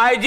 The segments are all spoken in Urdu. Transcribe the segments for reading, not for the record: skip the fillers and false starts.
IG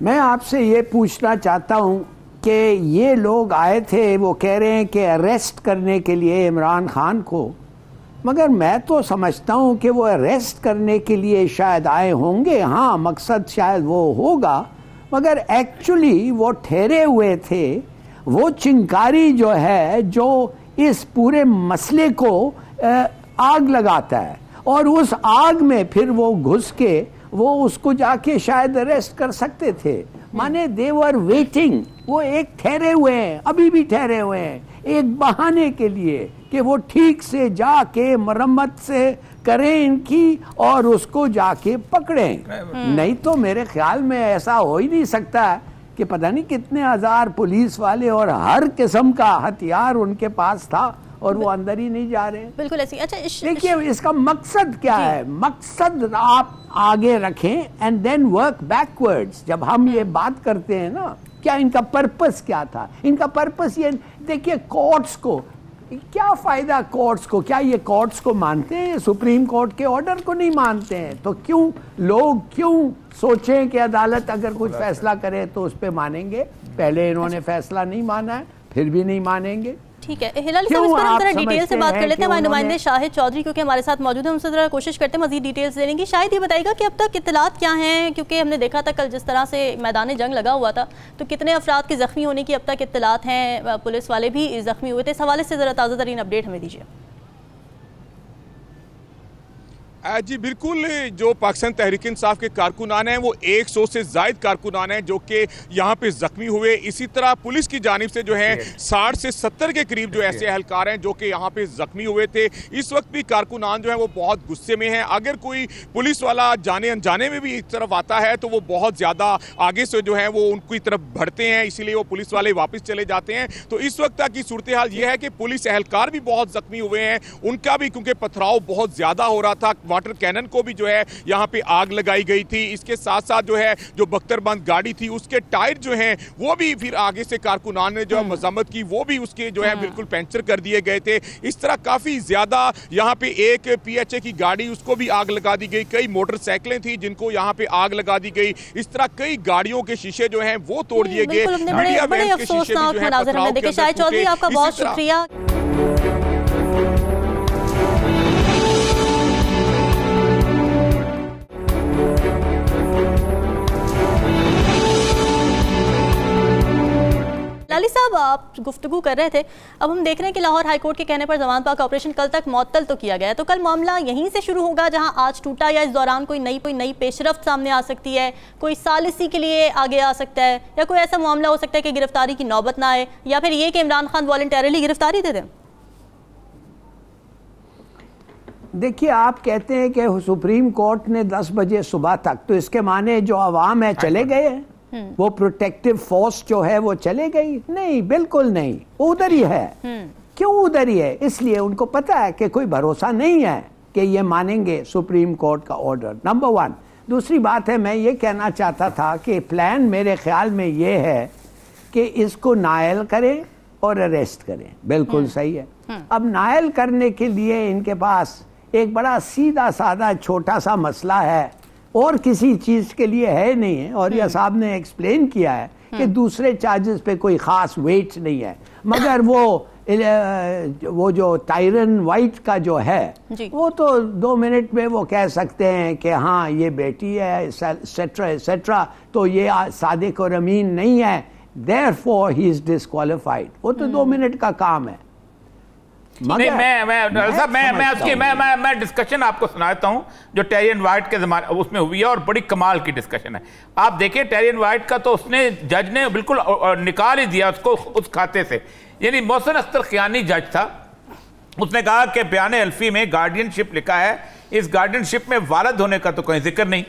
میں آپ سے یہ پوچھنا چاہتا ہوں کہ یہ لوگ آئے تھے، وہ کہہ رہے ہیں کہ اریسٹ کرنے کے لیے عمران خان کو، مگر میں تو سمجھتا ہوں کہ وہ اریسٹ کرنے کے لیے شاید آئے ہوں گے، ہاں مقصد شاید وہ ہوگا، مگر ایکچولی وہ ٹھہرے ہوئے تھے. وہ چنکاری جو ہے جو اس پورے مسئلے کو آگ لگاتا ہے، اور اس آگ میں پھر وہ گھس کے وہ اس کو جا کے شاید اریسٹ کر سکتے تھے. مانے they were waiting، وہ ایک ٹھہرے ہوئے ہیں، ابھی بھی ٹھہرے ہوئے ہیں ایک بہانے کے لیے کہ وہ ٹھیک سے جا کے مرمت سے کریں ان کی اور اس کو جا کے پکڑیں. نہیں تو میرے خیال میں ایسا ہو ہی نہیں سکتا کہ پتہ نہیں کتنے ہزار پولیس والے اور ہر قسم کا ہتھیار ان کے پاس تھا اور وہ اندر ہی نہیں جا رہے. بالکل ایسی. اچھا دیکھیے اس کا مقصد کیا ہے؟ مقصد آپ آگے رکھیں اینڈ دین ورک بیکورڈز. جب ہم یہ بات کرتے ہیں نا، کیا ان کا پرپس کیا تھا؟ ان کا پرپس یہ، دیکھیے کورٹس کو کیا فائدہ، کورٹس کو کیا یہ کورٹس کو مانتے ہیں؟ سپریم کورٹ کے آرڈر کو نہیں مانتے ہیں تو لوگ کیوں سوچیں کہ عدالت اگر کچھ فیصلہ کرے تو اس پہ مانیں گے؟ پہلے انہوں نے فیصلہ نہیں مانا ہے، پھر بھی نہیں مانیں گے. ٹھیک ہے ہلالی صاحب، اس پر ہم ذرا ڈیٹیل سے بات کر لیتے ہیں. ہمارے نمائندے شاہد چودھری کیونکہ ہمارے ساتھ موجود ہیں، ہم سے ذرا کوشش کرتے ہیں مزید ڈیٹیلز دینے کی. شاید یہ بتائے گا کہ اب تک اطلاعات کیا ہیں، کیونکہ ہم نے دیکھا تھا کل جس طرح سے میدان جنگ لگا ہوا تھا، تو کتنے افراد کے زخمی ہونے کی اب تک اطلاعات ہیں؟ پولیس والے بھی زخمی ہوئے تھے، اس حوالے سے ذرا تازہ ترین اپڈیٹ ہمیں دیجیے. جی بالکل، جو پاکستان تحریک انصاف کے کارکنان ہیں وہ 100 سے زائد کارکنان ہیں جو کہ یہاں پہ زخمی ہوئے. اسی طرح پولیس کی جانب سے جو ہے 60 سے 70 کے قریب جو ایسے اہلکار ہیں جو کہ یہاں پہ زخمی ہوئے تھے. اس وقت بھی کارکنان جو ہیں وہ بہت غصے میں ہیں. اگر کوئی پولیس والا جانے انجانے میں بھی ایک طرف آتا ہے تو وہ بہت زیادہ آگے سے جو ہے وہ ان کی طرف بڑھتے ہیں، اسی لیے وہ پولیس والے واپس چلے جاتے ہیں. تو اس وقت کی صورتحال یہ ہے کہ پولیس اہلکار بھی بہت زخمی ہوئے ہیں، ان کا بھی کیونکہ پتھراؤ بہت زیادہ ہو رہا تھا. واٹر کینن کو بھی جو ہے یہاں پہ آگ لگائی گئی تھی. اس کے ساتھ ساتھ جو ہے جو بختر بند گاڑی تھی اس کے ٹائر جو ہیں وہ بھی پھر آگے سے کارکنان نے جو ہے مذمت کی، وہ بھی اس کے جو ہے بالکل پینچر کر دیے گئے تھے. اس طرح کافی زیادہ یہاں پہ ایک PHA کی گاڑی اس کو بھی آگ لگا دی گئی. کئی موٹر سائیکلیں تھیں جن کو یہاں پہ آگ لگا دی گئی. اس طرح کئی گاڑیوں کے شیشے جو ہیں وہ توڑ دیے گئے. بڑے افسوسناک مناظر ہم نے دیکھے. شاہد چودھری آپ کا بہت شکریہ. لالی صاحب، آپ گفتگو کر رہے تھے، اب ہم دیکھ رہے ہیں کہ لاہور ہائی کورٹ کے کہنے پر زمان پاک آپریشن کل تک معطل تو کیا گیا ہے، تو کل معاملہ یہیں سے شروع ہوگا جہاں آج ٹوٹا، یا اس دوران کوئی نئی پیش رفت سامنے آ سکتی ہے، کوئی ثالثی کے لیے آگے آ سکتا ہے، یا کوئی ایسا معاملہ ہو سکتا ہے کہ گرفتاری کی نوبت نہ آئے، یا پھر یہ کہ عمران خان والنٹیرلی گرفتاری دے دیں؟ دیکھیے آپ کہتے ہیں کہ سپریم کورٹ نے 10 بجے صبح تک، تو اس کے معنی جو عوام ہے چلے گئے ہیں، وہ پروٹیکٹیو فورس جو ہے وہ چلے گئی؟ نہیں، بالکل نہیں، ادھر ہی ہے. کیوں ادھر ہی ہے؟ اس لیے ان کو پتا ہے کہ کوئی بھروسہ نہیں ہے کہ یہ مانیں گے سپریم کورٹ کا آرڈر، نمبر 1. دوسری بات ہے، میں یہ کہنا چاہتا تھا کہ پلان میرے خیال میں یہ ہے کہ اس کو نائل کریں اور اریسٹ کریں. بالکل صحیح ہے. اب نائل کرنے کے لیے ان کے پاس ایک بڑا سیدھا سادہ چھوٹا سا مسئلہ ہے اور کسی چیز کے لیے ہے نہیں ہے، اور یہ صاحب نے ایکسپلین کیا ہے کہ دوسرے چارجز پہ کوئی خاص ویٹ نہیں ہے، مگر وہ جو ٹائرن وائٹ کا جو ہے وہ تو 2 منٹ میں وہ کہہ سکتے ہیں کہ ہاں یہ بیٹی ہے ایٹسیٹرا ایٹسیٹرا، تو یہ صادق اور امین نہیں ہے، therefore he is disqualified. وہ تو 2 منٹ کا کام ہے. میں ڈسکشن آپ کو سناتا ہوں جو ٹیرین وائٹ کے زمانے اس میں ہوئی ہے، اور بڑی کمال کی ڈسکشن ہے. آپ دیکھیں ٹیرین وائٹ کا تو اس نے جج نے بالکل نکال ہی دیا اس کو اس کھاتے سے. یعنی محسن اختر خیانی جج تھا، اس نے کہا کہ بیان الفی میں گارڈین شپ لکھا ہے، اس گارڈین شپ میں والد ہونے کا تو کوئی ذکر نہیں.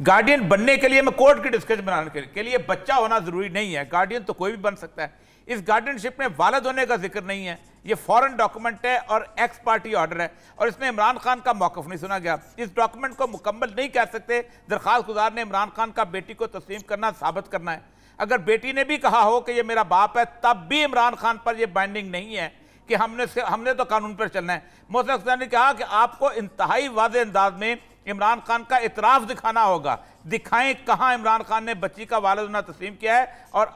گارڈین بننے کے لیے، میں کورٹ کی ڈسکشن بنانے کے لیے بچہ ہونا ضروری نہیں ہے، گارڈین تو کوئی بھی بن سکتا ہے. اس گارڈین شپ میں والد ہونے کا ذکر نہیں ہے، یہ فورن ڈاکومنٹ ہے اور ایکس پارٹی آرڈر ہے، اور اس میں عمران خان کا موقف نہیں سنا گیا. اس ڈاکومنٹ کو مکمل نہیں کہہ سکتے. درخواست گزار نے عمران خان کا بیٹی کو تسلیم کرنا ثابت کرنا ہے. اگر بیٹی نے بھی کہا ہو کہ یہ میرا باپ ہے، تب بھی عمران خان پر یہ بائنڈنگ نہیں ہے کہ ہم نے تو قانون پر چلنا ہے. محسن حسین نے کہا کہ آپ کو انتہائی واضح انداز میں عمران خان کا اعتراف دکھانا ہوگا. دکھائیں کہاں عمران خان نے بچی کا والد ہونا تسلیم کیا ہے, اور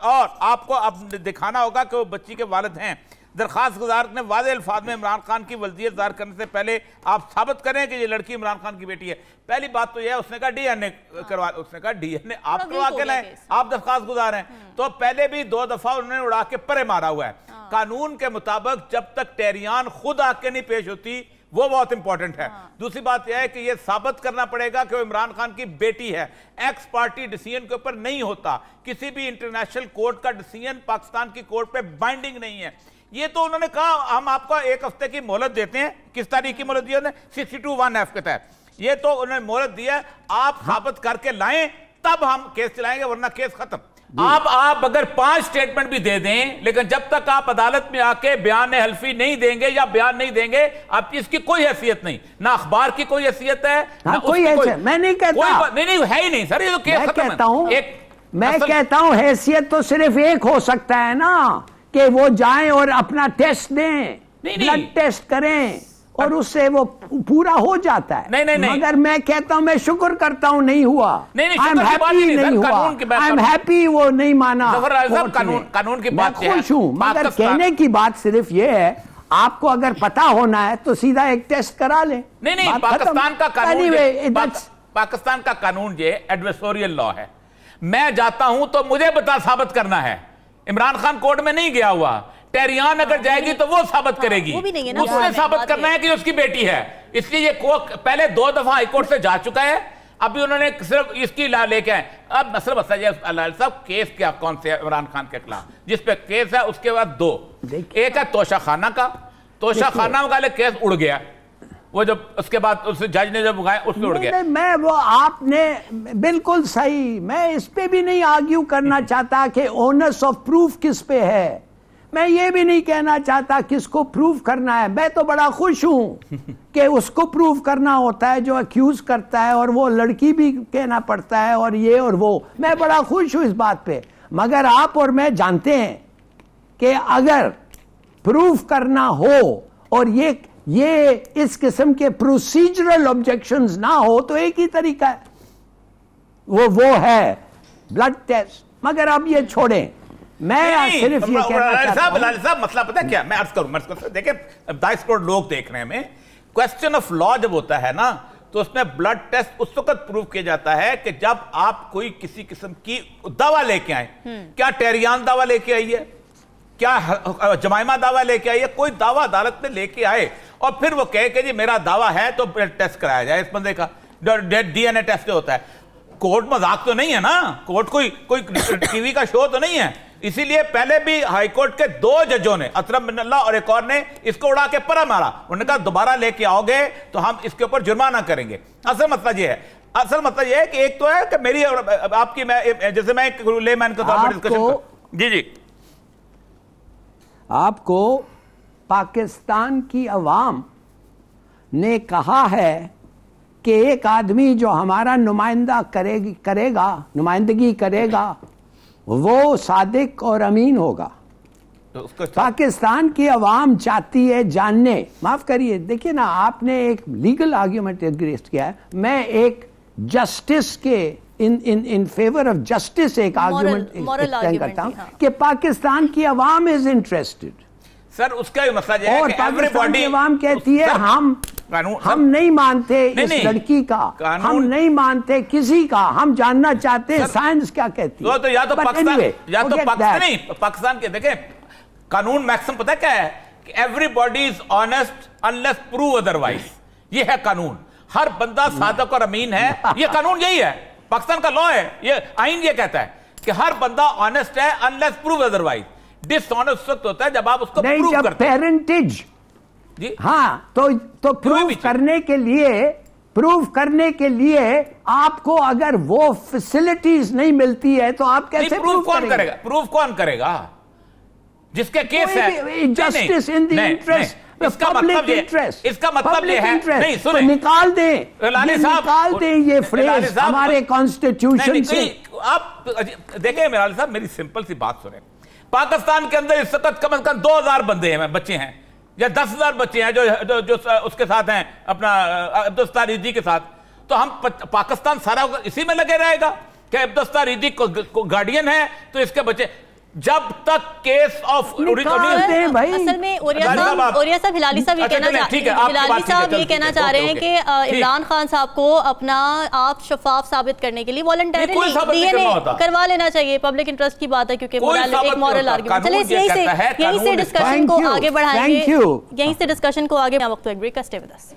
آپ کو اب دکھانا ہوگا کہ وہ بچی کے والد ہیں. درخواست گزار نے واضح الفاظ میں عمران خان کی ولدیت ظاہر کرنے سے پہلے آپ ثابت کریں کہ یہ لڑکی عمران خان کی بیٹی ہے. پہلی بات تو یہ ہے, اس نے کہا ڈی این اے کروا, اس نے کہا ڈی این اے آپ کروا کے لائیں, آپ درخواست گزار ہیں. تو پہلے بھی 2 دفعہ انہوں نے اڑا کے پرے مارا ہوا ہے. قانون کے مطابق جب تک ٹہریان خود آ کے نہیں پیش ہوتی وہ بہت امپورٹنٹ ہے. دوسری بات یہ ہے کہ یہ ثابت کرنا پڑے گا کہ وہ عمران خان کی بیٹی ہے. ایکس پارٹی ڈیسیژن کے اوپر نہیں ہوتا. کسی بھی انٹرنیشنل کورٹ کا ڈیسیژن پاکستان کی کورٹ پہ بائنڈنگ نہیں ہے. یہ تو انہوں نے کہا ہم آپ کو 1 ہفتے کی مہلت دیتے ہیں. کس تاریخ کی مہلت دی انہوں نے؟ 62(1)(f) کے تحت. یہ تو انہوں نے مہلت دی ہے, آپ ثابت کر کے لائیں تب ہم کیس چلائیں گے, ورنہ کیس ختم. آپ اگر 5 سٹیٹمنٹ بھی دے دیں, لیکن جب تک آپ عدالت میں آ کے بیان حلفی نہیں دیں گے یا بیان نہیں دیں گے, آپ کی اس کی کوئی حیثیت نہیں. نہ اخبار کی کوئی حیثیت ہے, نہ کوئی حیثیت. میں نہیں کہتا, نہیں ہے ہی نہیں سر, یہ تو کیس ختم ہے. میں کہتا ہوں حیثیت تو صرف ایک ہو سکتا ہے نا, کہ وہ جائیں اور اپنا ٹیسٹ دیں, بلڈ ٹیسٹ کریں, اور اس سے وہ پورا ہو جاتا ہے. مگر میں کہتا ہوں, میں شکر کرتا ہوں نہیں ہوا, وہ نہیں مانا, قانون کی بات خوش ہوں. مگر کہنے کی بات صرف یہ ہے, آپ کو اگر پتا ہونا ہے تو سیدھا ایک ٹیسٹ کرا لیں. نہیں, پاکستان کا قانون یہ ایڈویسوریل لا ہے. میں جاتا ہوں تو مجھے ثابت کرنا ہے. عمران خان کورٹ میں نہیں گیا ہوا, ٹہریان اگر جائے گی تو وہ ثابت کرے گی, اس نے ثابت کرنا ہے کہ اس کی بیٹی ہے. اس لیے یہ پہلے 2 دفعہ ہائی کورٹ سے جا چکا ہے, ابھی انہوں نے صرف اس کی لے کے آئے. اب مسئلہ یہ صاحب کیس کیا کون سے عمران خان کے خلاف جس پہ کیس ہے, اس کے بعد 2. ایک ہے توشہ خانہ کا, توشہ خانہ کا کیس اڑ گیا, وہ جب اس کے بعد اس جج نے جب اگایا اس میں اڑ گیا. میں وہ آپ نے بالکل صحیح, میں اس پہ بھی نہیں آرگیو کرنا چاہتا کہ اونرس آف پروف کس پہ ہے. میں یہ بھی نہیں کہنا چاہتا کس کو پروف کرنا ہے. میں تو بڑا خوش ہوں کہ اس کو پروف کرنا ہوتا ہے جو اکیوز کرتا ہے, اور وہ لڑکی بھی کہنا پڑتا ہے, اور یہ اور وہ. میں بڑا خوش ہوں اس بات پہ. مگر آپ اور میں جانتے ہیں کہ اگر پروف کرنا ہو اور یہ اس قسم کے پروسیجرل آبجیکشنز نہ ہو تو ایک ہی طریقہ ہے, وہ ہے بلڈ ٹیسٹ. مگر اب یہ چھوڑیں, میں صرف یہ کہنا چاہتا ہوں. صاحب مسئلہ پتہ کیا, میں عرض کروں, دیکھیں 22 کروڑ لوگ دیکھ رہے ہیں. ہمیں کوسچن آف لا جب ہوتا ہے نا, تو اس میں بلڈ ٹیسٹ اس وقت پروف کیا جاتا ہے کہ جب آپ کوئی کسی قسم کی دعویٰ لے کے آئیں. کیا ٹہریان دعویٰ لے کے آئی ہے, کیا جمائمہ دعویٰ لے کے آئی ہے, کوئی دعویٰ عدالت میں لے کے آئے اور پھر وہ کہے کہ جی میرا دعویٰ ہے تو بلڈ ٹیسٹ کرایا جائے اس بندے کا. ڈی این اے ٹیسٹ ہوتا ہے. کورٹ مذاق تو نہیں ہے نا, کورٹ کوئی ٹی وی کا شو تو نہیں ہے. اسی لیے پہلے بھی ہائی کورٹ کے 2 ججوں نے, اطرب من اللہ اور ایک اور نے, اس کو اڑا کے پرا مارا. انہوں نے کہا دوبارہ لے کے آؤ گے تو ہم اس کے اوپر جرمانہ کریں گے. اصل مسئلہ یہ ہے, کہ ایک تو ہے کہ میری اور آپ کی, جیسے میں ایک لے مین کے طور پر ڈسکشن کروں. جی آپ کو پاکستان کی عوام نے کہا ہے کہ ایک آدمی جو ہمارا نمائندگی کرے گا وہ صادق اور امین ہوگا. پاکستان کی عوام چاہتی ہے جاننے, معاف کریے, دیکھیے نا, آپ نے ایک لیگل آرگیومنٹ ایگریس کیا ہے, میں ایک جسٹس کے in favor of justice ایک آرگیومنٹ ایکسٹینڈ کرتا ہوں کہ پاکستان کی عوام is interested. سر اس کا مسئلہ یہ ہے اور پاکستان کی عوام کہتی ہے ہم نہیں مانتے اس لڑکی کا, ہم نہیں مانتے کسی کا, ہم جاننا چاہتے ہیں سائنس کیا کہتی ہے. تو یا تو پاکستان کے دیکھیں قانون میکسم پتہ کیا ہے, کہ everybody is honest unless prove otherwise. یہ ہے قانون, ہر بندہ صادق اور امین ہے. یہ قانون یہی ہے, پاکستان کا لا ہے, یہ آئین یہ کہتا ہے کہ ہر بندہ آنےسٹ ہے unless prove otherwise. ڈس آنےسٹ وقت ہوتا ہے جب آپ اس کو پروو کرتے ہیں. پیرنٹیج, ہاں, تو پروو کرنے کے لیے آپ کو اگر وہ فیسلٹیز نہیں ملتی ہے تو آپ کیسے پروو کون کرے گا؟ پروو کون کرے گا؟ جس کے کیس ہے جسٹس ان دی انٹرسٹ, اس کا مطلب یہ ہے, نہیں سنیں, نکال دیں یہ فریز ہمارے کانسٹیٹیوشن سے. آپ دیکھیں میرا صاحب, میری سمپل سی بات سنیں. پاکستان کے اندر اس وقت کم از کم 2000 بندے ہیں, بچے ہیں, یا 10,000 بچے ہیں جو اس کے ساتھ ہیں اپنا عبدالستار ایدھی کے ساتھ, تو ہم پاکستان سارا اسی میں لگے رہے گا کہ عبدالستار ایدھی کو گارڈین ہے تو اس کے بچے, جب تک کیس آف اصل میں اوریہ صاحب ہلالی صاحب یہ کہنا چاہ رہے ہیں کہ عمران خان صاحب کو اپنا آپ شفاف ثابت کرنے کے لیے والنٹیرلی ڈی این اے کروا لینا چاہیے. پبلک انٹرسٹ کی بات ہے کیونکہ ایک مورل آرگیومنٹ. چلیے یہیں سے ڈسکشن کو آگے بڑھائیں گے, یہیں سے ڈسکشن کو آگے. وقت ایک بریک کا, stay with us.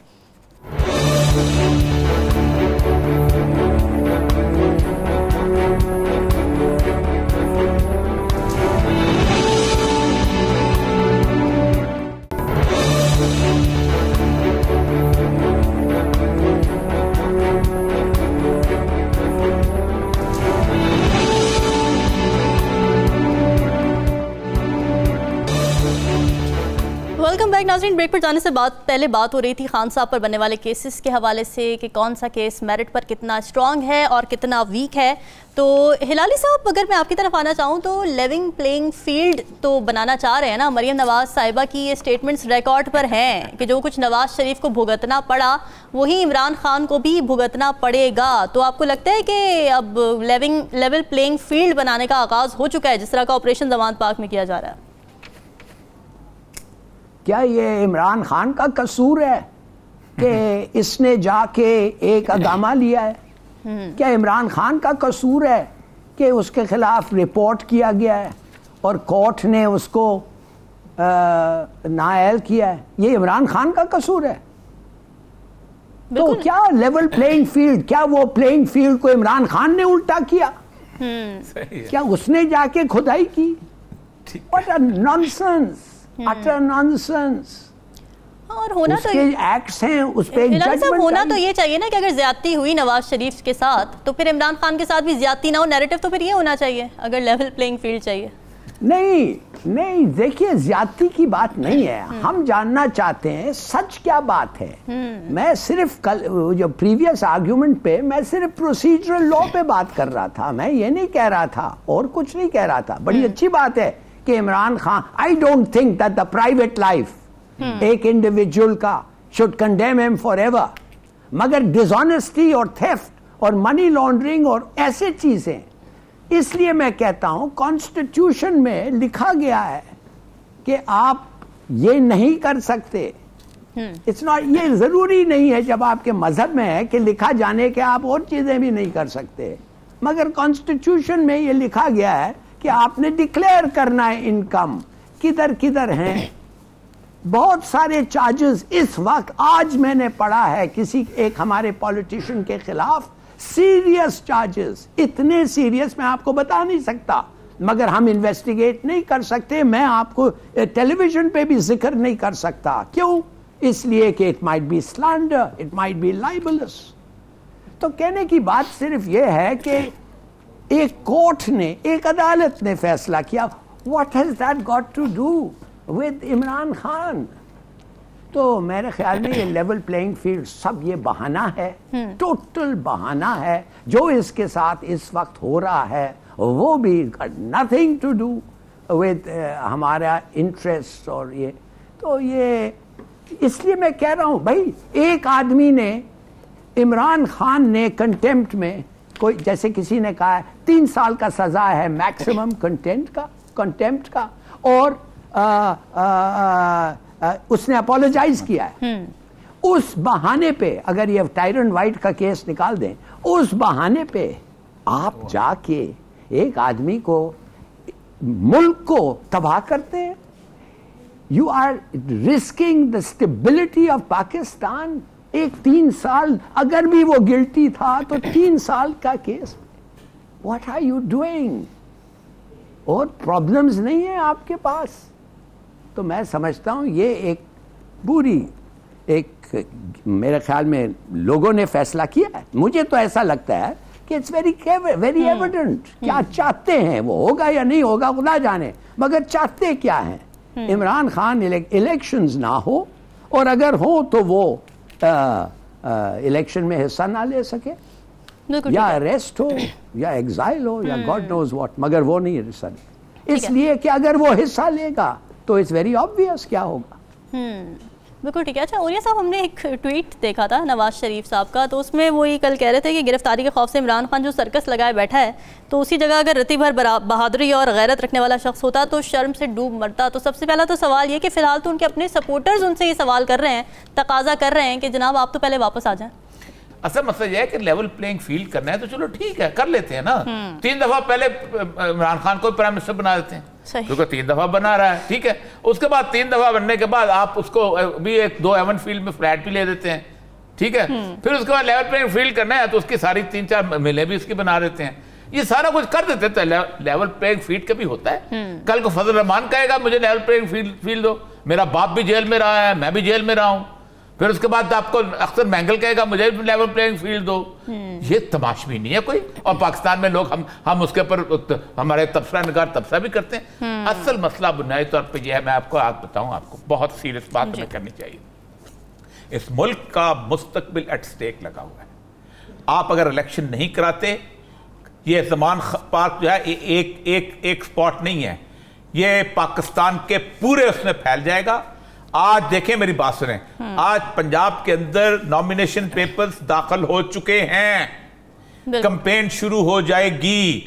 Welcome back ناظرین. بریک پر جانے سے پہلے بات ہو رہی تھی خان صاحب پر بننے والے کیسز کے حوالے سے کہ کون سا کیس میرٹ پر کتنا اسٹرانگ ہے اور کتنا ویک ہے. تو ہلالی صاحب, اگر میں آپ کی طرف آنا چاہوں تو لیونگ پلینگ فیلڈ تو بنانا چاہ رہے ہیں نا. مریم نواز صاحبہ کی یہ سٹیٹمنٹس ریکارڈ پر ہیں کہ جو کچھ نواز شریف کو بھگتنا پڑا وہی عمران خان کو بھی بھگتنا پڑے گا. تو آپ کو لگتا ہے کہ اب لیول پلینگ فیلڈ بنانے کا آغاز ہو چکا ہے جس طرح کا آپریشن زمانت پاک میں کیا جا رہا ہے؟ کیا یہ عمران خان کا قصور ہے کہ اس نے جا کے ایک اقدامہ لیا ہے؟ کیا عمران خان کا قصور ہے کہ اس کے خلاف رپورٹ کیا گیا ہے اور کورٹ نے اس کو نااہل کیا ہے؟ یہ عمران خان کا قصور ہے؟ تو کیا لیول پلینگ فیلڈ, کیا وہ پلینگ فیلڈ کو عمران خان نے الٹا کیا؟ کیا اس نے جا کے کھدائی کی؟ What a nonsense! utter nonsense. اور ہونا تو ایکٹس ہیں اس پہ ہونا تو یہ چاہیے نا کہ اگر زیادتی ہوئی نواز شریف کے ساتھ تو پھر عمران خان کے ساتھ بھی زیادتی نہ ہو. نیریٹو تو پھر یہ ہونا چاہیے اگر لیول پلینگ فیلڈ چاہیے. نہیں دیکھیے زیادتی کی بات نہیں ہے. ہم جاننا چاہتے ہیں سچ کیا بات ہے. میں صرف جو پریویس آرگیومنٹ پہ میں صرف پروسیجرل لا پہ بات کر رہا تھا. میں یہ نہیں کہہ رہا تھا اور کچھ نہیں کہہ رہا تھا. بڑی اچھی بات ہے کہ Imran Khan, I don't think that the private life ایک انڈیویجول کا should condemn him forever, مگر ڈسانیسٹی اور تھیفٹ اور منی لانڈرنگ اور ایسے چیزیں, اس لیے میں کہتا ہوں کانسٹیٹیوشن میں لکھا گیا ہے کہ آپ یہ نہیں کر سکتے. It's not, یہ ضروری نہیں ہے جب آپ کے مذہب میں ہے کہ لکھا جانے کہ آپ اور چیزیں بھی نہیں کر سکتے, مگر کانسٹیٹیوشن میں یہ لکھا گیا ہے کہ آپ نے ڈکلیئر کرنا ہے انکم کدھر کدھر ہیں. بہت سارے چارجز اس وقت, آج میں نے پڑھا ہے کسی ایک ہمارے پولیٹیشین کے خلاف سیریس چارجز, اتنے سیریس میں آپ کو بتا نہیں سکتا, مگر ہم انویسٹیگیٹ نہیں کر سکتے. میں آپ کو ٹیلی ویژن پہ بھی ذکر نہیں کر سکتا. کیوں؟ اس لیے کہ it might be slander, it might be libellous. تو کہنے کی بات صرف یہ ہے کہ ایک کورٹ نے, ایک عدالت نے فیصلہ کیا. What has that got to do with Imran Khan? تو میرے خیال میں یہ لیول پلینگ فیلڈ سب یہ بہانہ ہے, ٹوٹل بہانہ ہے. جو اس کے ساتھ اس وقت ہو رہا ہے وہ بھی nothing to do with ہمارا انٹرسٹ. اور یہ تو یہ اس لیے میں کہہ رہا ہوں بھائی, ایک آدمی نے, عمران خان نے کنٹیمپٹ میں کوئی, جیسے کسی نے کہا ہے 3 سال کا سزا ہے میکسیمم کنٹیمپٹ کا, اور اس نے اپولوجائز کیا ہے. اس بہانے پہ اگر یہ ٹائرن وائٹ کا کیس نکال دیں, اس بہانے پہ آپ جا کے ایک آدمی کو, ملک کو تباہ کرتے ہیں. You are risking the stability of Pakistan. ایک 3 سال, اگر بھی وہ گلٹی تھا تو 3 سال کا کیس. What are you doing? اور پرابلمز نہیں ہیں آپ کے پاس. تو میں سمجھتا ہوں یہ ایک بری, ایک میرے خیال میں لوگوں نے فیصلہ کیا ہے. مجھے تو ایسا لگتا ہے کہ اٹس ویری ایویڈنٹ. کیا چاہتے ہیں وہ, ہوگا یا نہیں ہوگا خدا جانے, مگر چاہتے کیا ہیں؟ عمران خان الیکشنز نہ ہو, اور اگر ہو تو وہ الیکشن میں حصہ نہ لے سکے, یا اریسٹ ہو یا ایگزائل ہو یا گاڈ نوز واٹ, مگر وہ نہیں حصہ لے. اس لیے کہ اگر وہ حصہ لے گا تو اٹس ویری آبویس کیا ہوگا. بالکل ٹھیک ہے. اچھا اوریہ صاحب, ہم نے ایک ٹویٹ دیکھا تھا نواز شریف صاحب کا, تو اس میں وہی کل کہہ رہے تھے کہ گرفتاری کے خوف سے عمران خان جو سرکس لگائے بیٹھا ہے, تو اسی جگہ اگر رتی بھر بہادری اور غیرت رکھنے والا شخص ہوتا تو شرم سے ڈوب مرتا. تو سب سے پہلا تو سوال یہ کہ فی الحال تو ان کے اپنے سپورٹرز ان سے یہ سوال کر رہے ہیں, تقاضا کر رہے ہیں کہ جناب آپ تو پہلے واپس آ جائیں. اصل مسئلہ یہ ہے کہ لیول پلینگ فیلڈ کرنا ہے تو چلو ٹھیک ہے, کر لیتے ہیں نا. 3 دفعہ پہلے عمران خان کو پرائم منسٹر بنا دیتے ہیں, کیونکہ 3 دفعہ بنا رہا ہے, ٹھیک ہے. اس کے بعد 3 دفعہ بننے کے بعد آپ اس کو بھی 2 ایون فیلڈ میں فلیٹ بھی لے دیتے ہیں, ٹھیک ہے. پھر اس کے بعد لیول پلینگ فیلڈ کرنا ہے تو اس کی ساری 3-4 ملیں بھی اس کی بنا دیتے ہیں. یہ سارا کچھ کر دیتے ہیں. تو لیول پلینگ فیلڈ کا بھی ہوتا ہے. کل کو فضل الرحمان کہے گا مجھے لیول پلینگ فیلڈ دو, میرا باپ بھی جیل میں رہا ہے, میں بھی جیل میں رہا ہوں. پھر اس کے بعد آپ کو اختر مینگل کہے گا مجھے لیول پلینگ فیلڈ دو. یہ تماشبی نہیں ہے کوئی. اور پاکستان میں لوگ ہم اس کے اوپر ہمارے تبصرہ نگار تبصرہ بھی کرتے ہیں. اصل مسئلہ بنیادی طور پہ یہ ہے, میں آپ کو بتاؤں, آپ کو بہت سیریس بات ہمیں کرنی چاہیے. اس ملک کا مستقبل ایٹ سٹیک لگا ہوا ہے. آپ اگر الیکشن نہیں کراتے, یہ زمان پارک جو ہے ایک سپاٹ نہیں ہے, یہ پاکستان کے پورے اس میں پھیل جائے گا. آج دیکھیں میری بات سنیں, آج پنجاب کے اندر نامینیشن پیپرز داخل ہو چکے ہیں, کمپین شروع ہو جائے گی.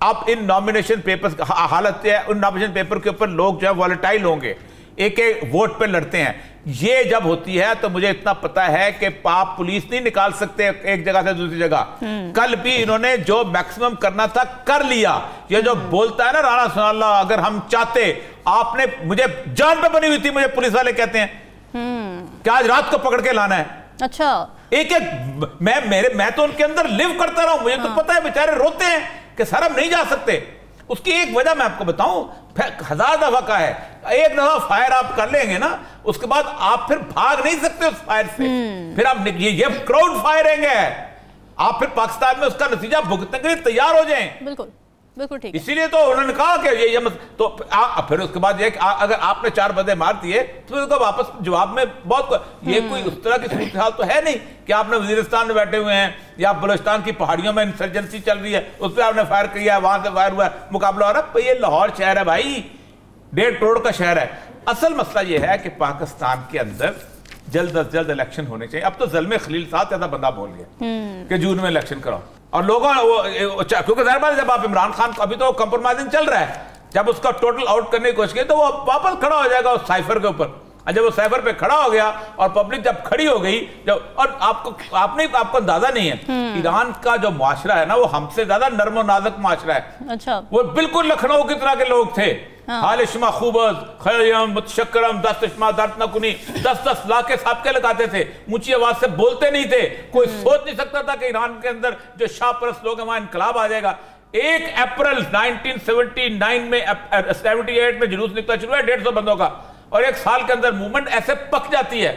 اب ان نامینیشن پیپرز حالت ہے, ان نامینیشن پیپر کے اوپر لوگ جو ہے والٹائل ہوں گے, ایک ووٹ پہ لڑتے ہیں. یہ جب ہوتی ہے تو مجھے اتنا پتا ہے کہ آپ پولیس نہیں نکال سکتے ایک جگہ سے دوسری جگہ. کل بھی انہوں نے جو میکسیمم کرنا تھا کر لیا. یہ جو بولتا ہے نا رانا ثناء اللہ, اگر ہم چاہتے, آپ نے مجھے جان پہ بنی ہوئی تھی, مجھے پولیس والے کہتے ہیں کہ آج رات کو پکڑ کے لانا ہے. اچھا میں تو ان کے اندر لیو کرتا رہا ہوں, مجھے تو پتا ہے بیچارے روتے ہیں کہ سر ہم نہیں جا سکتے. اس کی ایک وجہ میں آپ کو بتاؤں, 1000 دفعہ کا ہے. ایک دفعہ فائر آپ کر لیں گے نا, اس کے بعد آپ پھر بھاگ نہیں سکتے اس فائر سے. پھر آپ یہ کراؤڈ فائرنگ ہے, آپ پھر پاکستان میں اس کا نتیجہ بھگتنے کے لیے تیار ہو جائیں. بالکل بالکل ٹھیک. اسی لیے تو انہوں نے کہا کہ یہ تو پھر اس کے بعد یہ کہ اگر آپ نے 4 بندے مار دیے تو اس کو واپس جواب میں بہت, یہ کوئی اس طرح کی صورتحال تو ہے نہیں کہ آپ نے وزیرستان میں بیٹھے ہوئے ہیں یا بلوچستان کی پہاڑیوں میں انسرجنسی چل رہی ہے, اس پہ آپ نے فائر کیا ہے, وہاں سے فائر ہوا ہے, مقابلہ ہو رہا ہے. یہ لاہور شہر ہے بھائی, 1.5 کروڑ کا شہر ہے. اصل مسئلہ یہ ہے کہ پاکستان کے اندر جلد از جلد الیکشن ہونے چاہیے. اب تو ظلم خلیل صاحب جیسا بندہ بول گیا کہ جون میں الیکشن کراؤ, اور لوگوں کیونکہ ظاہر بات ہے جب آپ عمران خان کو, ابھی تو کمپرومائزنگ چل رہا ہے, جب اس کا ٹوٹل آؤٹ کرنے کی کوشش کی تو وہ واپس کھڑا ہو جائے گا اس سائفر کے اوپر. جب وہ سائفر پہ کھڑا ہو گیا اور پبلک جب کھڑی ہو گئی, اور آپ کو اندازہ نہیں ہے ایران کا جو معاشرہ ہے نا, وہ ہم سے زیادہ نرم و نازک معاشرہ ہے. اچھا, وہ بالکل لکھنؤ کی طرح کے لوگ تھے. حال شما خوبز خیم متشکرم دست شما درد نہ کنی, 10 لاکھ کے سابقے لگاتے تھے, اونچی آواز سے بولتے نہیں تھے. کوئی سوچ نہیں سکتا تھا کہ ایران کے اندر جو شاہ پرست لوگ ہیں وہاں انقلاب آ جائے گا. 1 اپریل 1979 میں 78 میں جلوس نکلا شروع ہے 150 بندوں کا, اور 1 سال کے اندر موومنٹ ایسے پک جاتی ہے.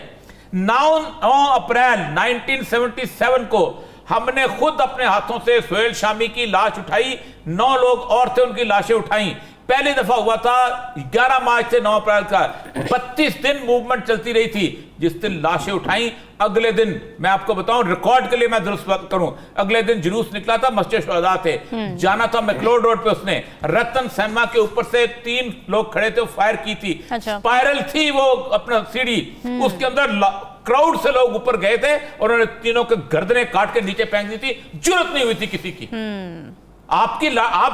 9 اپریل 1977 کو ہم نے خود اپنے ہاتھوں سے سہیل شامی کی لاش اٹھائی, 9 لوگ اور تھے, ان کی لاشیں اٹھائیں. پہلی دفعہ ہوا تھا 11 مارچ سے 9 اپریل کا, 32 دن موومنٹ چلتی رہی تھی. جس دن لاشیں اٹھائیں, اگلے دن میں آپ کو بتاؤں, ریکارڈ کے لیے میں درست بات کروں, اگلے دن جلوس نکلا تھا, مسجد شہداء تھے, جانا تھا میکلوڈ روڈ پہ. اس نے رتن سینما کے اوپر سے 3 لوگ کھڑے تھے, فائر کی تھی. اسپائرل تھی وہ اپنا سیڑھی, اس کے اندر کراؤڈ سے لوگ اوپر گئے تھے, اور انہوں نے تینوں کے گردنیں کاٹ کے نیچے پھینک دی تھی. جرت نہیں ہوئی تھی کسی کی. آپ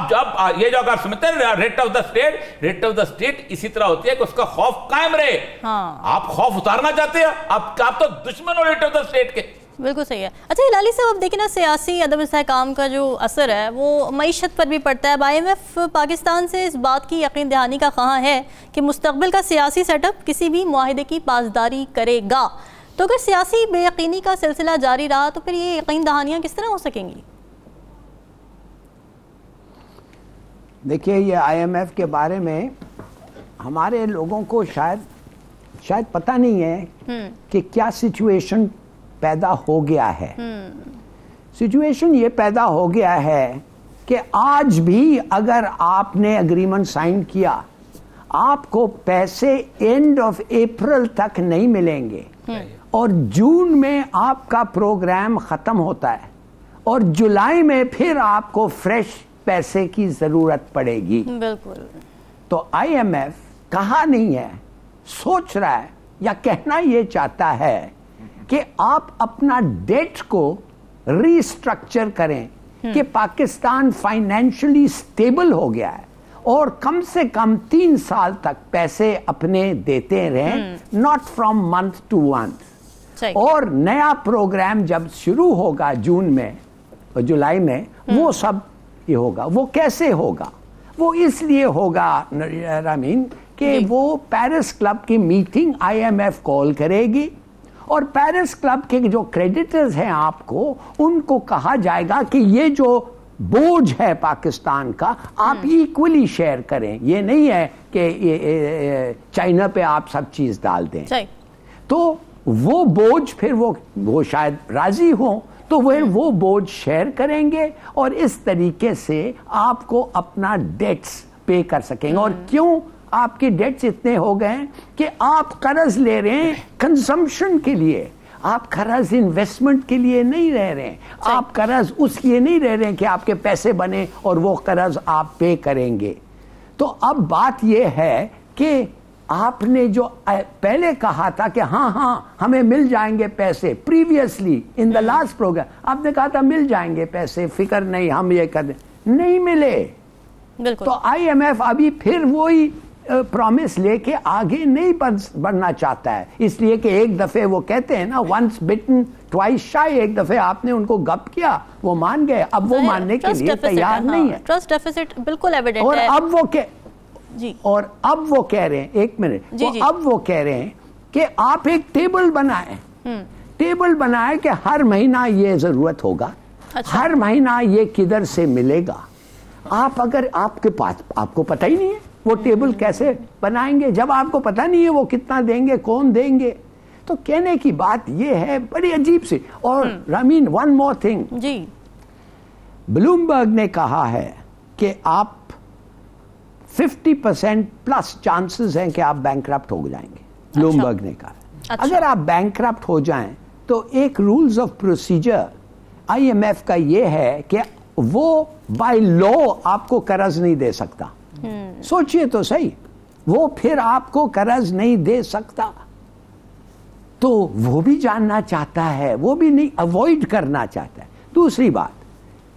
جب یہ جو اگر سمجھتے ہیں ریٹ آف دا اسٹیٹ اسی طرح ہوتی ہے کہ اس کا خوف قائم رہے. آپ خوف اتارنا چاہتے ہیں, آپ تو دشمن ہو ریٹ آف دا اسٹیٹ کے. بالکل صحیح ہے. اچھا ہلالی صاحب, اب دیکھیں نا, سیاسی عدم استحکام کا جو اثر ہے وہ معیشت پر بھی پڑتا ہے. IMF پاکستان سے اس بات کی یقین دہانی کا خواہاں ہے کہ مستقبل کا سیاسی سیٹ اپ کسی بھی معاہدے کی پاسداری کرے گا. تو اگر سیاسی بے یقینی کا سلسلہ جاری رہا تو پھر یہ یقین دہانیاں کس طرح ہو سکیں گی؟ دیکھیے, یہ IMF کے بارے میں ہمارے لوگوں کو شاید پتہ نہیں ہے کہ کیا سچویشن پیدا ہو گیا ہے. سچویشن یہ پیدا ہو گیا ہے کہ آج بھی اگر آپ نے اگریمنٹ سائن کیا, آپ کو پیسے اینڈ آف اپریل تک نہیں ملیں گے, اور جون میں آپ کا پروگرام ختم ہوتا ہے, اور جولائی میں پھر آپ کو فریش پیسے کی ضرورت پڑے گی. بالکل. تو IMF کہا نہیں ہے, سوچ رہا ہے. یا کہنا یہ چاہتا ہے کہ آپ اپنا ڈیٹ کو ریسٹرکچر کریں کہ پاکستان فائنینشلی سٹیبل ہو گیا ہے اور کم سے کم 3 سال تک پیسے اپنے دیتے رہیں, not from month to month. اور نیا پروگرام جب شروع ہوگا جون میں جولائی میں, وہ سب یہ ہوگا. وہ کیسے ہوگا؟ وہ اس لیے ہوگا رامین کہ وہ پیرس کلب کی میٹنگ IMF کال کرے گی اور پیرس کلب کے جو کریڈیٹرز ہیں آپ کو, ان کو کہا جائے گا کہ یہ جو بوجھ ہے پاکستان کا آپ ایکولی شیئر کریں. یہ نہیں ہے کہ چائنا پہ آپ سب چیز ڈال دیں. تو وہ بوجھ پھر وہ شاید راضی ہوں تو وہ بوجھ شیئر کریں گے اور اس طریقے سے آپ کو اپنا ڈیٹس پے کر سکیں گے. اور کیوں آپ کے ڈیٹس اتنے ہو گئے ہیں کہ آپ قرض لے رہے ہیں کنزمپشن کے لیے, آپ قرض انویسٹمنٹ کے لیے نہیں رہ رہے ہیں, آپ قرض اس لیے نہیں رہ رہے ہیں کہ آپ کے پیسے بنے اور وہ قرض آپ پے کریں گے. تو اب بات یہ ہے کہ آپ نے جو پہلے کہا تھا کہ ہاں ہمیں مل جائیں گے پیسے, previously in the last program آپ نے کہا تھا مل جائیں گے پیسے, فکر نہیں, ہم یہ کر دیں, نہیں ملے. تو IMF ابھی پھر وہی پرومس لے کے آگے نہیں بڑھنا چاہتا ہے, اس لیے کہ ایک دفعہ وہ کہتے ہیں نا once bitten twice shy, ایک دفعہ آپ نے ان کو گپ کیا وہ مان گئے, اب وہ ماننے کے لیے تیار نہیں ہے. ٹرسٹ ڈیفیسٹ بالکل ایویڈنٹ ہے. اور اب وہ کہہ رہے ہیں, ایک منٹ, اب وہ کہہ رہے ہیں کہ آپ ایک ٹیبل بنائیں کہ ہر مہینہ یہ ضرورت ہوگا, ہر مہینہ یہ کدھر سے ملے گا. آپ اگر آپ کے پاس آپ کو پتہ ہی نہیں ہے وہ ٹیبل کیسے بنائیں گے جب آپ کو پتہ نہیں ہے وہ کتنا دیں گے, کون دیں گے. تو کہنے کی بات یہ ہے بڑی عجیب سی. اور ramen one more thing, Bloomberg نے کہا ہے کہ آپ 50% پلس چانسز ہیں کہ آپ بینکرپٹ ہو جائیں گے. بلومبرگ نے کہا اگر آپ بینکرپٹ ہو جائیں تو ایک رولز آف پروسیجر IMF کا یہ ہے کہ وہ بائی لا آپ کو قرض نہیں دے سکتا. سوچئے تو صحیح, وہ پھر آپ کو قرض نہیں دے سکتا. تو وہ بھی جاننا چاہتا ہے, وہ بھی نہیں اوائڈ کرنا چاہتا ہے. دوسری بات,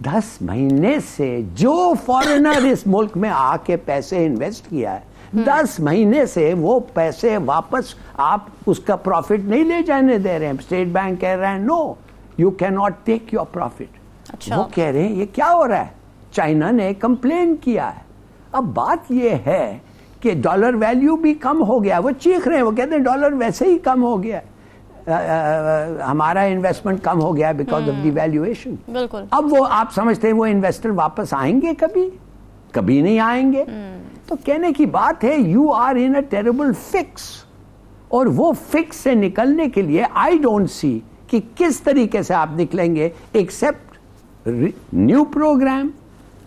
10 مہینے سے جو فارنر اس ملک میں آ کے پیسے انویسٹ کیا ہے, 10 مہینے سے وہ پیسے واپس آپ اس کا پروفٹ نہیں لے جانے دے رہے ہیں. اسٹیٹ بینک کہہ رہے ہیں no you can not take your profit. وہ کہہ رہے ہیں یہ کیا ہو رہا ہے. چائنا نے کمپلین کیا ہے. اب بات یہ ہے کہ ڈالر ویلیو بھی کم ہو گیا. وہ چیخ رہے ہیں, وہ کہتے ہیں ڈالر ویسے ہی کم ہو گیا, ہمارا انویسٹمنٹ کم ہو گیا بیکاز آف دی ویلیویشن. اب وہ آپ سمجھتے ہیں وہ انویسٹر واپس آئیں گے؟ کبھی نہیں آئیں گے. تو کہنے کی بات ہے you are in a terrible fix, اور وہ فکس سے نکلنے کے لیے آئی ڈونٹ سی کہ کس طریقے سے آپ نکلیں گے except new program,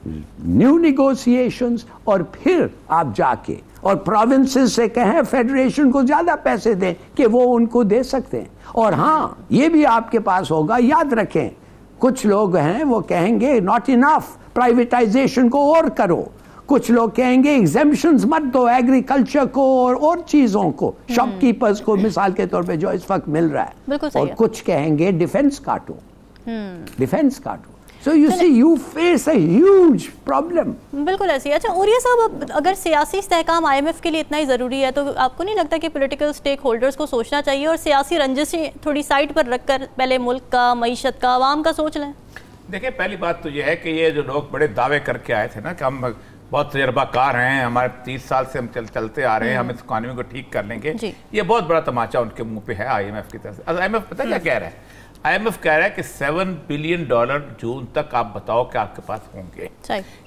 new negotiations, اور پھر آپ جا کے اور پروونسز سے کہیں فیڈریشن کو زیادہ پیسے دیں کہ وہ ان کو دے سکتے ہیں. اور ہاں یہ بھی آپ کے پاس ہوگا, یاد رکھیں کچھ لوگ ہیں وہ کہیں گے ناٹ انف, پرائیویٹائزیشن کو اور کرو. کچھ لوگ کہیں گے ایگزیمپشنز مت دو ایگریکلچر کو اور چیزوں کو, شاپ کیپرز کو مثال کے طور پہ جو اس وقت مل رہا ہے. اور کچھ کہیں گے ڈیفنس کاٹو. So you see, you face a huge problem. بالکل ایسی. اچھا اوریہ صاحب, اگر سیاسی استحکام IMF کے لیے اتنا ہی ضروری ہے تو آپ کو نہیں لگتا کہ پولیٹیکل سٹیک ہولڈرز کو سوچنا چاہیے اور سیاسی رنجشیں تھوڑی سائڈ پر رکھ کر پہلے ملک کا, معیشت کا, عوام کا سوچ لیں؟ دیکھیں پہلی بات تو یہ ہے کہ یہ جو لوگ بڑے دعوے کر کے آئے تھے نا کہ ہم بہت تجربہ کار ہیں, ہمارے 30 سال سے ہم چلتے آ رہے ہیں, ہم اس اکانومی کو ٹھیک کر لیں گے, یہ بہت بڑا تماچا ان کے منہ پہ ہے IMF کی طرف سے. IMF پتہ کیا کہہ رہا ہے؟ IMF کہہ رہا ہے کہ $7 بلین جون تک آپ بتاؤ کہ آپ کے پاس ہوں گے,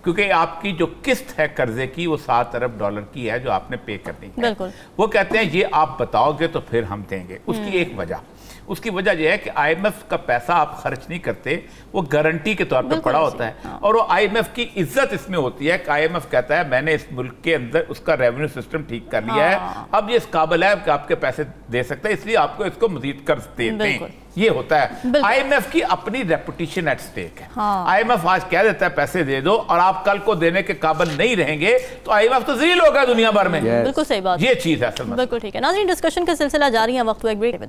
کیونکہ آپ کی جو قسط ہے قرضے کی وہ $7 ارب کی ہے جو آپ نے پے کرنی ہے. وہ کہتے ہیں یہ آپ بتاؤ گے تو پھر ہم دیں گے. اس کی وجہ یہ ہے کہ IMF کا پیسہ آپ خرچ نہیں کرتے, وہ گارنٹی کے طور پہ پڑا ہوتا ہے, اور وہ IMF کی عزت اس میں ہوتی ہے کہ IMF کہتا ہے میں نے اس ملک کے اندر اس کا ریونیو سسٹم ٹھیک کر لیا ہے, اب یہ اس قابل ہے کہ آپ کے پیسے دے سکتے ہیں, اس لیے آپ کو اس کو مزید قرض دیتے ہیں. یہ ہوتا ہے ہے. IMF کی اپنی ریپوٹیشن ایٹ سٹیک ہے. IMF آج کہہ دیتا ہے پیسے دے دو اور آپ کل کو دینے کے قابل نہیں رہیں گے تو IMF تو ذلیل ہوگا دنیا بھر میں. بالکل صحیح بات, یہ چیز ہے اصل میں. بالکل ٹھیک ہے. ناظرین ڈسکشن کا سلسلہ جاری ہے, وقت ایک بریک.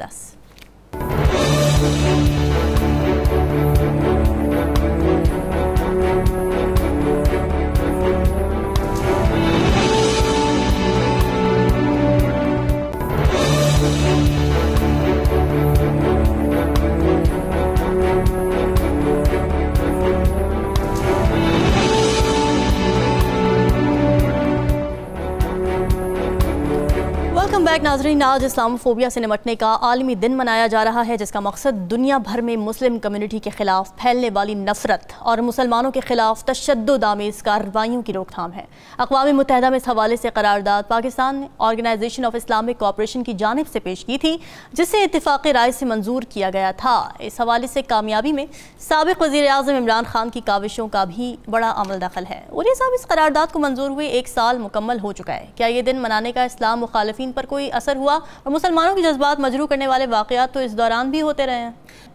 ناظرین, آج اسلاموفوبیا سے نمٹنے کا عالمی دن منایا جا رہا ہے, جس کا مقصد دنیا بھر میں مسلم کمیونٹی کے خلاف پھیلنے والی نفرت اور مسلمانوں کے خلاف تشدد آمیز کارروائیوں کی روک تھام ہے. اقوام متحدہ میں اس حوالے سے قرارداد پاکستان نے آرگنائزیشن آف اسلامک کوآپریشن کی جانب سے پیش کی تھی, جسے اتفاقی رائے سے منظور کیا گیا تھا. اس حوالے سے کامیابی میں سابق وزیر اعظم عمران خان کی کاوشوں کا بھی بڑا عمل دخل ہے. اور یہ صاحب, اس قرارداد کو منظور ہوئے 1 سال مکمل ہو چکا ہے. کیا یہ دن منانے کا اسلام مخالفین پر کوئی اثر ہوا, اور مسلمانوں کے جذبات مجروح کرنے والے واقعات تو اس دوران بھی ہوتے رہے ہیں؟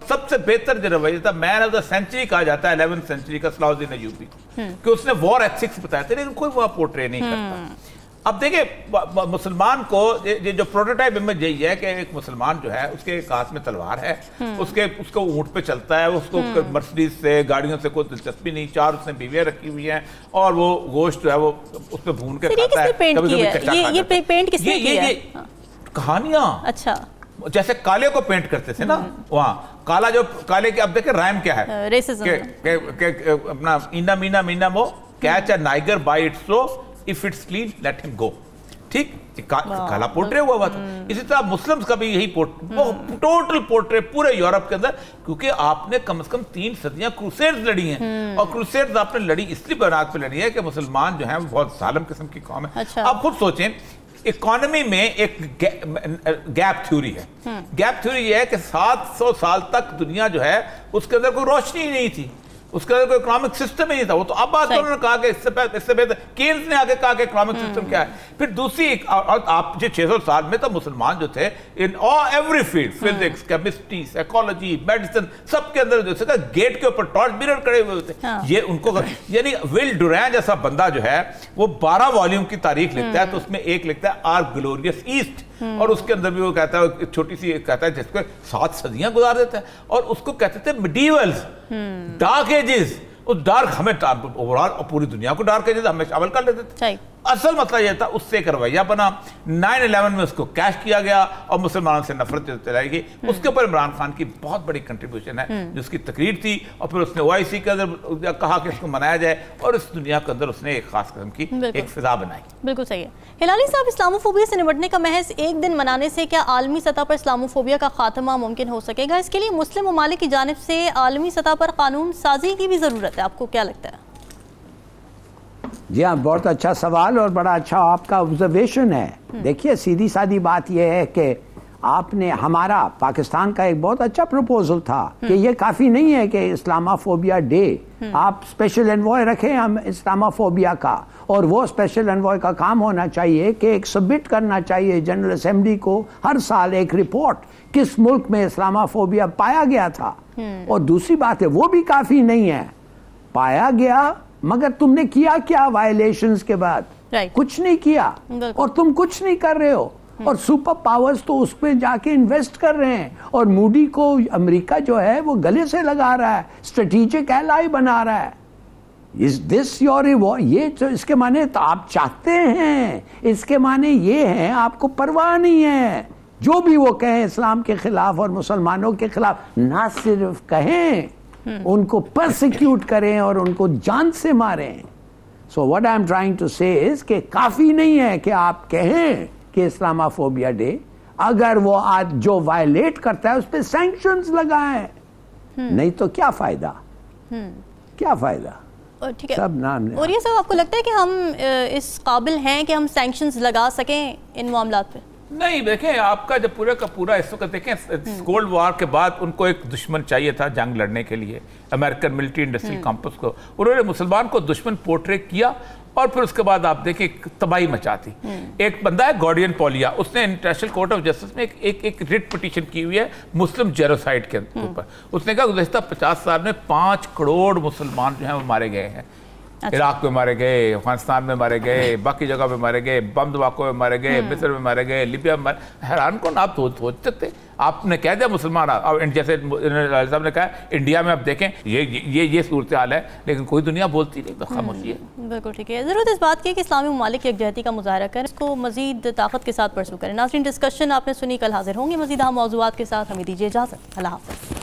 سب سے بہتر جو رویہ تھا مین آف دا سینچری کہا جاتا ہے 11th سینچری کا صلاح الدین ایوبی, کہ اس نے وار ایتھکس بتایا تھا, لیکن کوئی وہ پورٹری نہیں کرتا. اب دیکھیں مسلمان کو جو پروٹوٹائپ امیج یہی ہے کہ ایک مسلمان جو ہے اس کے ایک ہاتھ میں تلوار ہے, اس کو اونٹ پہ چلتا ہے, اس کو مرسڈیز سے گاڑیوں سے کوئی دلچسپی نہیں, 4 اس نے بیویاں رکھی ہوئی ہیں, اور وہ گوشت جو ہے وہ اس پہ بھون کے کھاتا ہے. یہ پینٹ کس نے کیا ہے؟ کہانیاں, اچھا, جیسے کالے کو پینٹ کرتے تھے نا وہاں, کالا جو کالے کے, اب دیکھیں رائم کیا ہے, کہ اپنا اینا meeny miny moe catch a نائگر by its so if it's clean let him go. ٹھیک, کالا پورٹرے ہوا تھا. اسی طرح مسلمز کا بھی یہی ٹوٹل پورٹرے پورے یورپ کے اندر, کیونکہ آپ نے کم از کم 3 صدیاں کروسیڈز لڑی ہیں, اور کروسیڈز آپ نے لڑی اس لیے بنیاد پہ لڑی ہے کہ مسلمان جو ہیں بہت ظالم قسم کی قوم ہے. آپ خود سوچیں, اکانومی میں ایک گیپ تھیوری ہے. گیپ تھیوری یہ ہے کہ 700 سال تک دنیا جو ہے اس کے اندر کوئی روشنی نہیں تھی, اس کے اندر کوئی اکنامک سسٹم ہی نہیں تھا. وہ تو اب آج انہوں نے کہا کہ اس سے بہتر کینز نے آگے کہا کہ اکنامک سسٹم کیا ہے. پھر دوسری آپ جو 600 سال میں تو مسلمان جو تھے in every field, physics, chemistry, psychology, medicine, سب کے اندر جو گیٹ کے اوپر ٹارچ بیرر کھڑے ہوئے ہوتے. یہ ان کو یعنی ول ڈورین جیسا بندہ جو ہے وہ 12 والیوم کی تاریخ لکھتا ہے, تو اس میں ایک لکھتا ہے آر گلوریس ایسٹ, اور اس کے اندر بھی وہ کہتا ہے چھوٹی سی کہتا ہے جس کو 7 صدیاں گزار دیتا ہے, اور اس کو کہتے تھے میڈیولز, ڈارک ایجز. اس ڈارک ہمیں پوری دنیا کو ڈارک ایجز ہمیں شامل کر لیتے تھے. اصل مسئلہ یہ تھا, اس سے ایک رویہ بنا. 9/11 میں اس کو کیش کیا گیا اور مسلمانوں سے نفرت چلائی گئی. اس کے اوپر عمران خان کی بہت بڑی کنٹریبیوشن ہے, جو اس کی تقریر تھی, اور پھر اس نے OIC کے اندر کہا کہ اس کو منایا جائے, اور اس دنیا کے اندر اس نے ایک خاص قسم کی ایک فضا بنائی. بالکل صحیح ہے. ہلالی صاحب, اسلاموفوبیا سے نمٹنے کا محض ایک دن منانے سے کیا عالمی سطح پر اسلاموفوبیا کا خاتمہ ممکن ہو سکے گا؟ اس کے لیے مسلم ممالک کی جانب سے عالمی سطح پر قانون سازی کی بھی ضرورت ہے, آپ کو کیا لگتا ہے؟ جی ہاں, بہت اچھا سوال اور بڑا اچھا آپ کا آبزرویشن ہے. دیکھیے, سیدھی سادی بات یہ ہے کہ آپ نے, ہمارا پاکستان کا ایک بہت اچھا پروپوزل تھا کہ یہ کافی نہیں ہے کہ اسلاموفوبیا ڈے, آپ اسپیشل انوائے رکھیں ہم اسلاموفوبیا کا, اور وہ اسپیشل انوائے کا کام ہونا چاہیے کہ ایک سبمٹ کرنا چاہیے جنرل اسمبلی کو ہر سال ایک رپورٹ, کس ملک میں اسلاموفوبیا پایا گیا تھا. اور دوسری بات ہے, وہ بھی کافی نہیں ہے, پایا گیا مگر تم نے کیا کیا وائلیشنز کے بعد؟ کچھ نہیں کیا, اور تم کچھ نہیں کر رہے ہو. اور سپر پاورز تو اس پہ جا کے انویسٹ کر رہے ہیں, اور موڈی کو امریکہ جو ہے وہ گلے سے لگا رہا ہے, اسٹریٹجک ایلائی بنا رہا ہے. Is this your یہ جو اس کے معنی تو آپ چاہتے ہیں, اس کے معنی یہ ہے آپ کو پرواہ نہیں ہے. جو بھی وہ کہیں اسلام کے خلاف اور مسلمانوں کے خلاف, نہ صرف کہیں, ان کو پرسیکیوٹ کریں اور ان کو جان سے ماریں. So what I'm trying to say is کہ کافی نہیں ہے کہ آپ کہیں کہ اسلاموفوبیا ڈے, اگر وہ آج جو وائلیٹ کرتا ہے اس پہ سینکشنز لگائیں, نہیں تو کیا فائدہ, کیا فائدہ. ٹھیک ہے, اور یہ سب آپ کو لگتا ہے کہ ہم اس قابل ہیں کہ ہم سینکشنز لگا سکیں ان معاملات پہ؟ نہیں دیکھیں آپ کا جب پورا کا پورا اس وقت دیکھیں کولڈ وار کے بعد ان کو ایک دشمن چاہیے تھا جنگ لڑنے کے لیے، امریکن ملٹری انڈسٹریل کمپس کو، انہوں نے مسلمان کو دشمن پورٹری کیا اور پھر اس کے بعد آپ دیکھیں تباہی مچاتی. ایک بندہ ہے گارڈین پولیا، اس نے انٹرنیشنل کورٹ آف جسٹس میں ایک ریٹ پٹیشن کی ہوئی ہے مسلم جینوسائیڈ کے اوپر. اس نے کہا گزشتہ 50 سال میں 5 کروڑ مسلمان جو ہیں وہ مارے گئے ہیں. عراق میں مارے گئے، افغانستان میں مارے گئے، باقی جگہ پہ مارے گئے، بم دھماکوں میں مارے گئے، مصر میں مارے گئے، لیبیا میں مارے. حیران کون آپ سوچ سکتے؟ آپ نے کہہ دیا مسلمان، جیسے صاحب نے کہا انڈیا میں اب دیکھیں یہ صورتحال ہے، لیکن کوئی دنیا بولتی نہیں، خاموشی ہے. بالکل ٹھیک ہے. ضرورت اس بات کی کہ اسلامی ممالک کی یکجہتی کا مظاہرہ کریں، اس کو مزید طاقت کے ساتھ پرسو کریں. ناظرین ڈسکشن آپ نے سنی، کل حاضر ہوں گے مزید اہم موضوعات کے ساتھ. ہمیں دیجیے اجازت. اللہ حافظ.